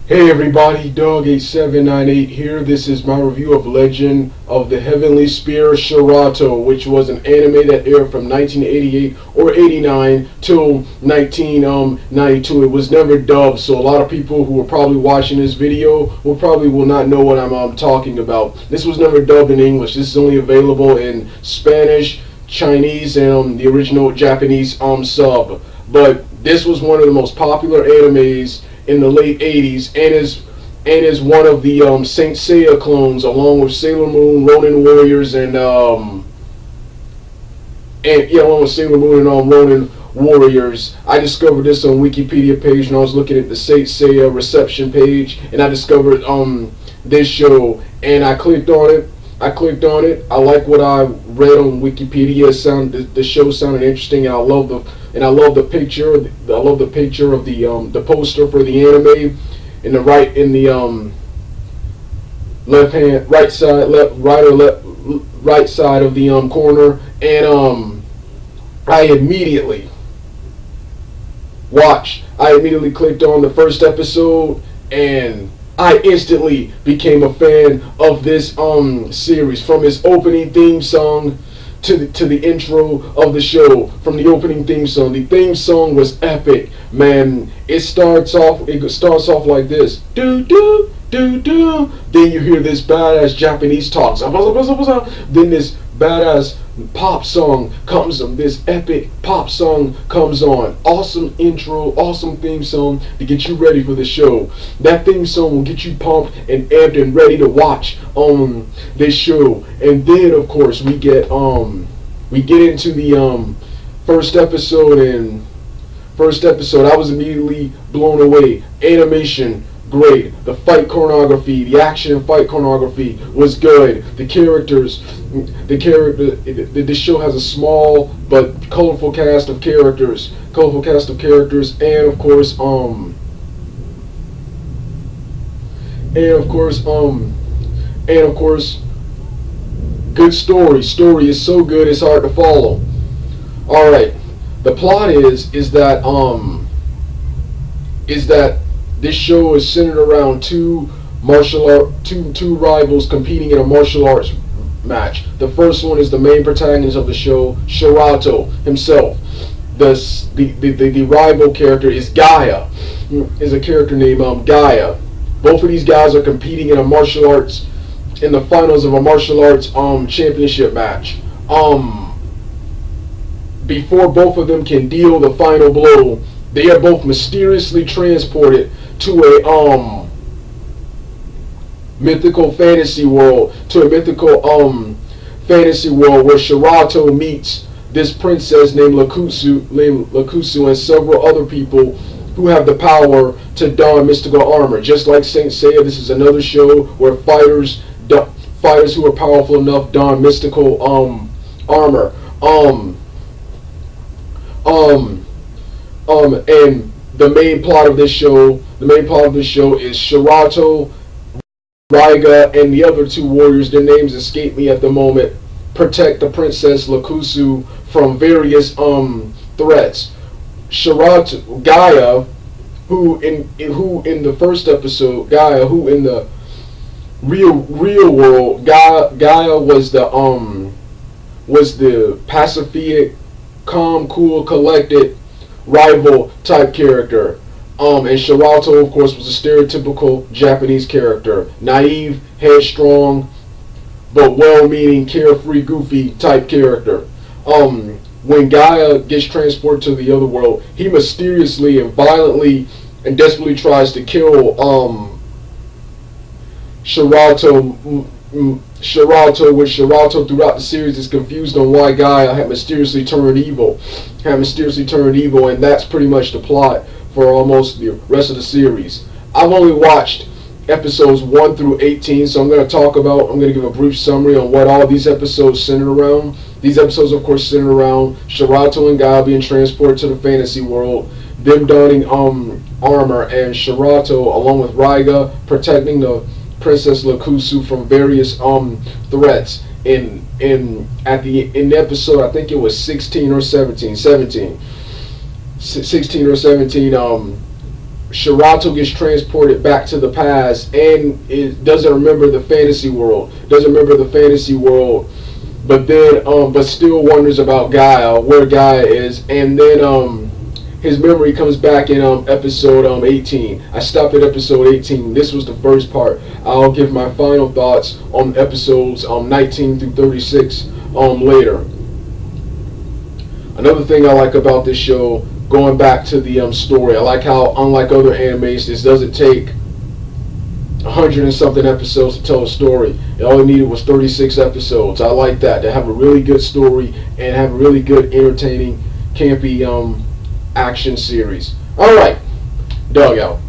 Hey everybody, Dog8798 here. This is my review of Legend of the Heavenly Spear Shurato, which was an anime that aired from 1988 or 89 till 1992. It was never dubbed, so a lot of people who are probably watching this video will not know what I'm talking about. This was never dubbed in English. This is only available in Spanish, Chinese, and the original Japanese sub. But this was one of the most popular animes in the late 80s, and is one of the Saint Seiya clones, along with Sailor Moon, Ronin Warriors, along with Sailor Moon and Ronin Warriors. I discovered this on Wikipedia page, and I was looking at the Saint Seiya reception page, and I discovered this show, and I clicked on it. I like what I read on Wikipedia. The show sounded interesting, and I love the picture. I love the picture of the poster for the anime in the right side of the corner, and I immediately clicked on the first episode, and I instantly became a fan of this series, from its opening theme song to the intro of the show. From the opening theme song, the theme song was epic, man. It starts off like this, do do do do. Then you hear this badass Japanese talk. Then this badass pop song comes on. This epic pop song comes on. Awesome intro, awesome theme song to get you ready for the show. That theme song will get you pumped and amped and ready to watch this show. And then of course we get into the first episode, and I was immediately blown away. Animation great. The fight choreography, the action fight choreography was good. The show has a small but colorful cast of characters, and of course, good story. Story is so good it's hard to follow. All right, the plot is that this show is centered around two rivals competing in a martial arts match. The first one is the main protagonist of the show, Shurato himself. The rival character is Gaia, is a character named Gaia. Both of these guys are competing in the finals of a martial arts championship match. Before both of them can deal the final blow, they are both mysteriously transported to a mythical fantasy world, where Shurato meets this princess named Lakusu, and several other people who have the power to don mystical armor. Just like Saint Seiya, this is another show where fighters who are powerful enough don mystical armor. And the main plot of this show is Shurato, Raiga, and the other two warriors, their names escape me at the moment, protect the princess Lakusu from various threats. Gaia, who in the first episode, who in the real world, Gaia was the pacific, calm, cool, collected rival type character. And Shurato, of course, was a stereotypical Japanese character. Naive, headstrong, but well-meaning, carefree, goofy type character. When Gaia gets transported to the other world, he mysteriously and violently and desperately tries to kill Shurato. Shurato throughout the series is confused on why Gaia had mysteriously turned evil, and that's pretty much the plot for almost the rest of the series. I've only watched episodes 1 through 18, so I'm going to give a brief summary on what all these episodes centered around. These episodes, of course, centered around Shurato and Gaia being transported to the fantasy world, them donning armor, and Shurato, along with Raiga, protecting the Princess Lakusu from various threats. In the episode, I think it was 16 or 17, Shurato gets transported back to the past and it doesn't remember the fantasy world. But then but still wonders about Gaia, where Gaia is, and then his memory comes back in episode 18. I stopped at episode 18. This was the first part. I'll give my final thoughts on episodes 19 through 36 later. Another thing I like about this show, going back to the story, I like how, unlike other animes, this doesn't take 100 and something episodes to tell a story. All it needed was 36 episodes. I like that, to have a really good story and have a really good, entertaining, campy action series. Alright, Doug out.